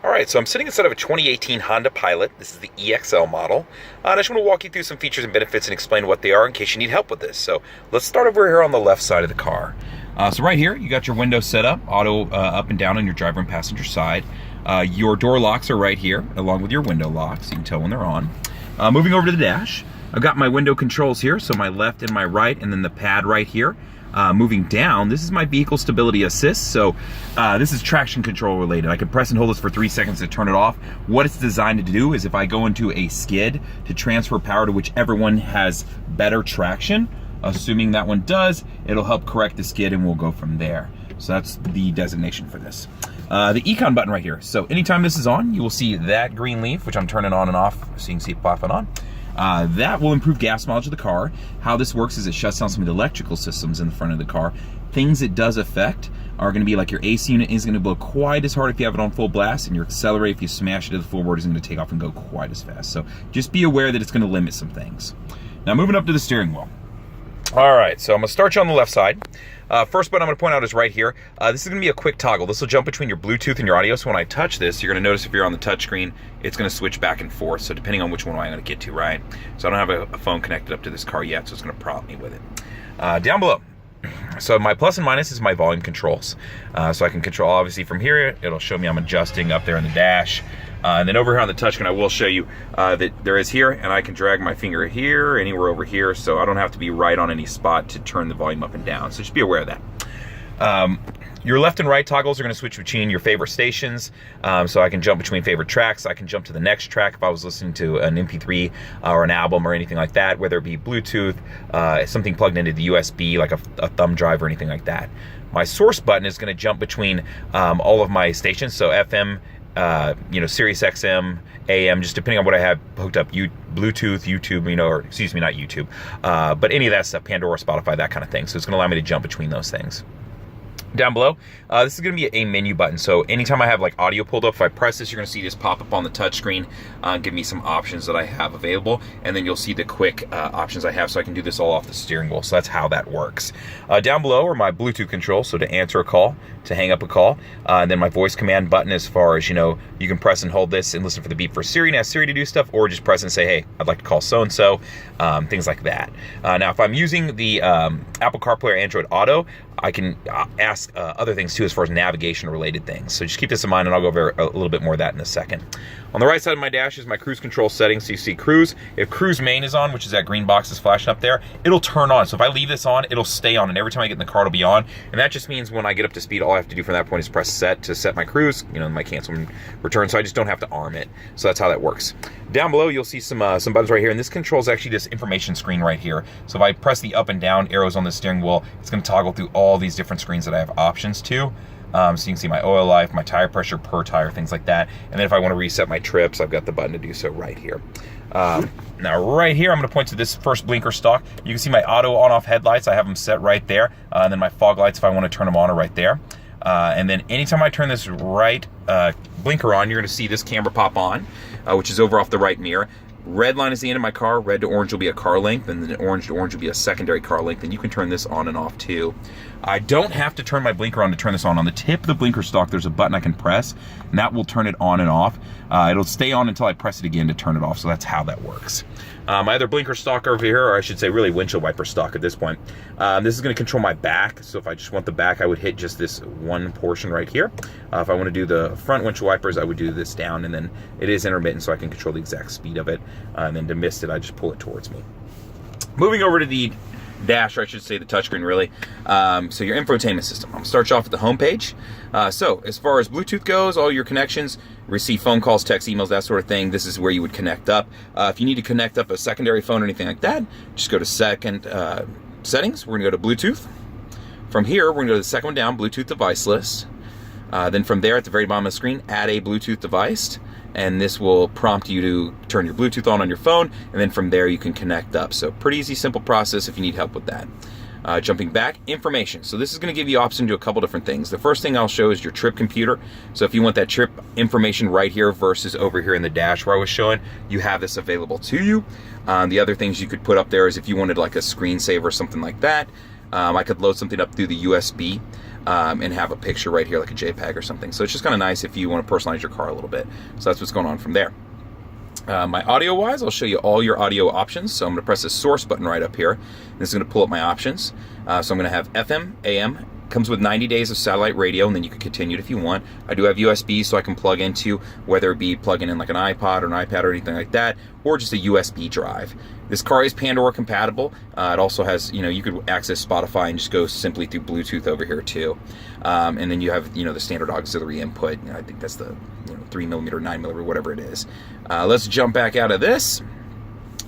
All right, so I'm sitting inside of a 2018 Honda Pilot. This is the EXL model. And I just want to walk you through some features and benefits and explain what they are in case you need help with this. So let's start over here on the left side of the car. So right here, you got your windows set up, auto up and down on your driver and passenger side. Your door locks are right here, along with your window locks. You can tell when they're on. Moving over to the dash, I've got my window controls here, so my left and my right, and then the pad right here. Moving down, this is my vehicle stability assist. So this is traction control related. I can press and hold this for 3 seconds to turn it off. What it's designed to do is if I go into a skid, to transfer power to whichever one has better traction. Assuming that one does, it'll help correct the skid and we'll go from there. So that's the designation for this. The econ button right here. So anytime this is on, you will see that green leaf, which I'm turning on and off so you can see it popping on. That will improve gas mileage of the car. How this works is it shuts down some of the electrical systems in the front of the car. Things it does affect are going to be like your AC unit isn't going to blow quite as hard if you have it on full blast, and your accelerator, if you smash it to the floorboard, isn't going to take off and go quite as fast. So just be aware that it's going to limit some things. Now moving up to the steering wheel. All right, so I'm going to start you on the left side. First button I'm going to point out is right here. This is going to be a quick toggle. This will jump between your Bluetooth and your audio. So when I touch this, you're going to notice if you're on the touch screen, it's going to switch back and forth. So depending on which one I'm going to get to, right? So I don't have a phone connected up to this car yet, so it's going to prompt me with it. Down below. So my plus and minus is my volume controls. So I can control, obviously from here, it'll show me I'm adjusting up there in the dash. And then over here on the touchscreen, I will show you that there is here, and I can drag my finger here, anywhere over here, so I don't have to be right on any spot to turn the volume up and down. So just be aware of that. Your left and right toggles are going to switch between your favorite stations. So I can jump between favorite tracks. I can jump to the next track if I was listening to an MP3 or an album or anything like that, whether it be Bluetooth, something plugged into the USB, like a thumb drive or anything like that. My source button is going to jump between all of my stations, so FM, Sirius XM, AM, just depending on what I have hooked up, Bluetooth, YouTube, or excuse me, not YouTube, but any of that stuff, Pandora, Spotify, that kind of thing. So it's going to allow me to jump between those things. Down below, this is going to be a menu button. So anytime I have like audio pulled up, if I press this, you're going to see this pop up on the touch screen, give me some options that I have available, and then you'll see the quick options I have, so I can do this all off the steering wheel. So that's how that works. Down below are my Bluetooth controls, so to answer a call, to hang up a call, and then my voice command button as far as, you can press and hold this and listen for the beep for Siri and ask Siri to do stuff, or just press and say, hey, I'd like to call so-and-so, things like that. Now, if I'm using the Apple CarPlay or Android Auto, I can ask other things too as far as navigation related things. So just keep this in mind, and I'll go over a little bit more of that in a second. On the right side of my dash is my cruise control settings. So you see cruise. If cruise main is on, which is that green box that's flashing up there, it'll turn on. So if I leave this on, it'll stay on, and every time I get in the car, it'll be on. And that just means when I get up to speed, all I have to do from that point is press set to set my cruise, my cancel and return. So I just don't have to arm it. So that's how that works. Down below, you'll see some buttons right here, and this controls actually this information screen right here. So if I press the up and down arrows on the steering wheel, it's going to toggle through all these different screens that I have options to. So you can see my oil life, my tire pressure per tire, things like that. And then if I want to reset my trips, I've got the button to do so right here. Now right here, I'm going to point to this first blinker stalk. You can see my auto on-off headlights. I have them set right there. And then my fog lights, if I want to turn them on, are right there. And then anytime I turn this right blinker on, you're going to see this camera pop on, which is over off the right mirror. Red line is the end of my car, red to orange will be a car length, and then orange to orange will be a secondary car length, and you can turn this on and off too. I don't have to turn my blinker on to turn this on. On the tip of the blinker stalk, there's a button I can press, and that will turn it on and off. It'll stay on until I press it again to turn it off, so that's how that works. My other blinker stalk over here, or I should say really windshield wiper stalk at this point, this is going to control my back. So if I just want the back, I would hit just this one portion right here. If I want to do the front windshield wipers, I would do this down, and then it is intermittent, so I can control the exact speed of it. And then to miss it, I just pull it towards me. Moving over to the dash, or I should say the touchscreen really. So your infotainment system. I'm going to start you off at the home page. So as far as Bluetooth goes, all your connections, receive phone calls, text, emails, that sort of thing, this is where you would connect up. If you need to connect up a secondary phone or anything like that, just go to settings. We're going to go to Bluetooth. From here, we're going to go to the second one down, Bluetooth device list. Then from there, at the very bottom of the screen, add a Bluetooth device. And this will prompt you to turn your Bluetooth on your phone, and then from there you can connect up. So pretty easy, simple process if you need help with that. Jumping back, information. So this is going to give you option to a couple different things. The first thing I'll show is your trip computer. So if you want that trip information right here versus over here in the dash where I was showing, you have this available to you. The other things you could put up there is if you wanted like a screensaver or something like that. I could load something up through the USB and have a picture right here, like a JPEG or something. So it's just kind of nice if you want to personalize your car a little bit. So that's what's going on from there. My audio wise, I'll show you all your audio options. So I'm going to press the source button right up here. This is going to pull up my options. So I'm going to have FM, AM, comes with 90 days of satellite radio, and then you can continue it if you want. I do have USB, so I can plug into, whether it be plugging in like an iPod or an iPad or anything like that, or just a USB drive. This car is Pandora compatible. It also has, you could access Spotify and just go simply through Bluetooth over here too. And then you have, the standard auxiliary input. I think that's the 3mm, 9mm, whatever it is. Let's jump back out of this.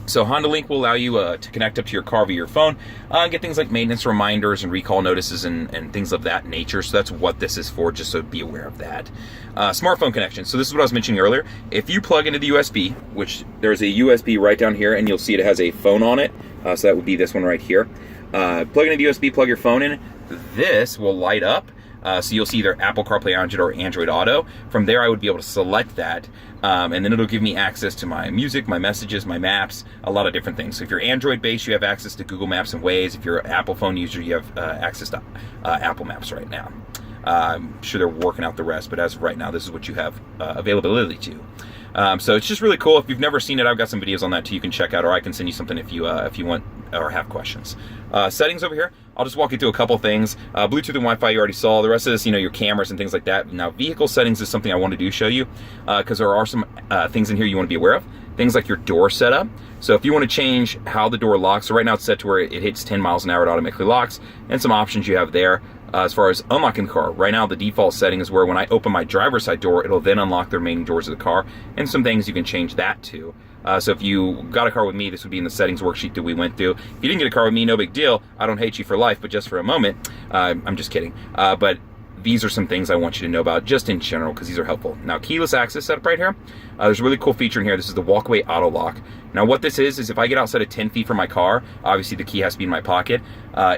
So Honda Link will allow you to connect up to your car via your phone, get things like maintenance reminders and recall notices and things of that nature. So that's what this is for, just so be aware of that. Smartphone connection. So this is what I was mentioning earlier. If you plug into the USB, which there's a USB right down here, and you'll see it has a phone on it. So that would be this one right here. Plug into the USB, plug your phone in. This will light up. So you'll see either Apple CarPlay or Android Auto. From there, I would be able to select that, and then it'll give me access to my music, my messages, my maps, a lot of different things. So if you're Android-based, you have access to Google Maps and Waze. If you're an Apple phone user, you have access to Apple Maps right now. I'm sure they're working out the rest, but as of right now, this is what you have availability to. So it's just really cool. If you've never seen it, I've got some videos on that too you can check out, or I can send you something if you want or have questions. Settings over here, I'll just walk you through a couple things. Bluetooth and Wi-Fi you already saw. The rest of this, your cameras and things like that. Now, vehicle settings is something I wanted to show you because there are some things in here you want to be aware of. Things like your door setup. So if you want to change how the door locks, so right now it's set to where it hits 10 miles an hour, it automatically locks, and some options you have there. As far as unlocking the car, right now the default setting is where when I open my driver's side door, it'll then unlock the remaining doors of the car, and some things you can change that to. So if you got a car with me, this would be in the settings worksheet that we went through. If you didn't get a car with me, no big deal. I don't hate you for life, but just for a moment. I'm just kidding. But these are some things I want you to know about just in general because these are helpful. Now, keyless access setup right here. There's a really cool feature in here. This is the walkaway auto lock. Now, what this is if I get outside of 10 feet from my car, obviously the key has to be in my pocket,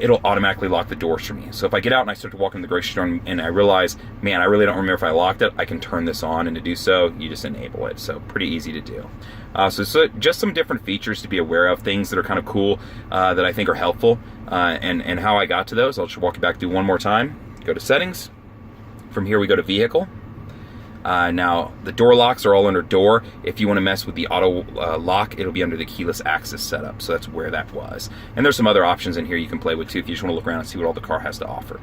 it'll automatically lock the doors for me. So if I get out and I start to walk in the grocery store and I realize, man, I really don't remember if I locked it, I can turn this on, and to do so, you just enable it. So pretty easy to do. So just some different features to be aware of, things that are kind of cool that I think are helpful, and how I got to those. I'll just walk you back through one more time. Go to settings. From here we go to vehicle. Now the door locks are all under door. If you want to mess with the auto lock, it'll be under the keyless access setup. So that's where that was. And there's some other options in here you can play with too if you just want to look around and see what all the car has to offer.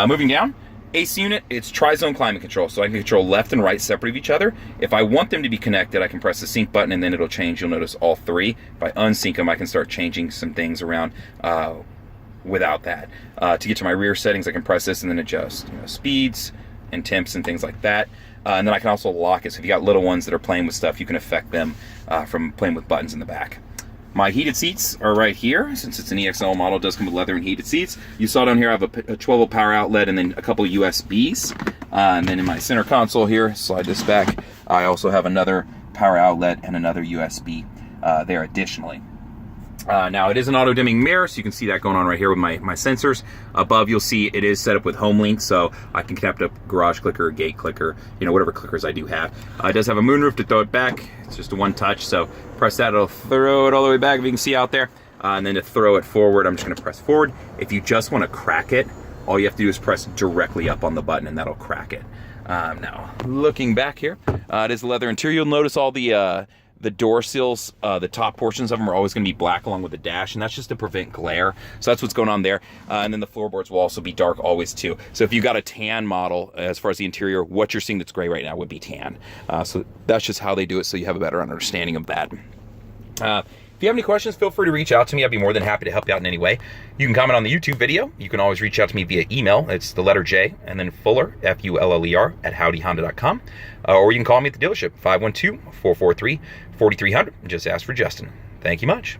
Moving down, AC unit, it's tri-zone climate control. So I can control left and right separate of each other. If I want them to be connected, I can press the sync button and then it'll change. You'll notice all three. If I unsync them, I can start changing some things around without that. To get to my rear settings, I can press this and then adjust speeds and temps and things like that. And then I can also lock it. So if you got little ones that are playing with stuff, you can affect them from playing with buttons in the back. My heated seats are right here. Since it's an EXL model, it does come with leather and heated seats. You saw down here I have a 12-volt power outlet and then a couple of USBs. And then in my center console here, slide this back, I also have another power outlet and another USB there additionally. Now it is an auto dimming mirror, so you can see that going on right here with my sensors. Above you'll see it is set up with home link, so I can connect up garage clicker, gate clicker, whatever clickers I do have. It does have a moonroof to throw it back. It's just a one touch, so press that, it'll throw it all the way back if you can see out there. And then to throw it forward, I'm just gonna press forward. If you just wanna crack it, all you have to do is press directly up on the button and that'll crack it. Now, looking back here, it is leather interior. You'll notice all the door sills, the top portions of them are always going to be black along with the dash, and that's just to prevent glare. So that's what's going on there. And then the floorboards will also be dark always too. So if you got a tan model, as far as the interior, what you're seeing that's gray right now would be tan. So that's just how they do it, so you have a better understanding of that. If you have any questions, feel free to reach out to me. I'd be more than happy to help you out in any way. You can comment on the YouTube video. You can always reach out to me via email. It's the letter J and then Fuller, F-U-L-L-E-R, @howdyhonda.com. Or you can call me at the dealership, 512-443-4300. Just ask for Justin. Thank you much.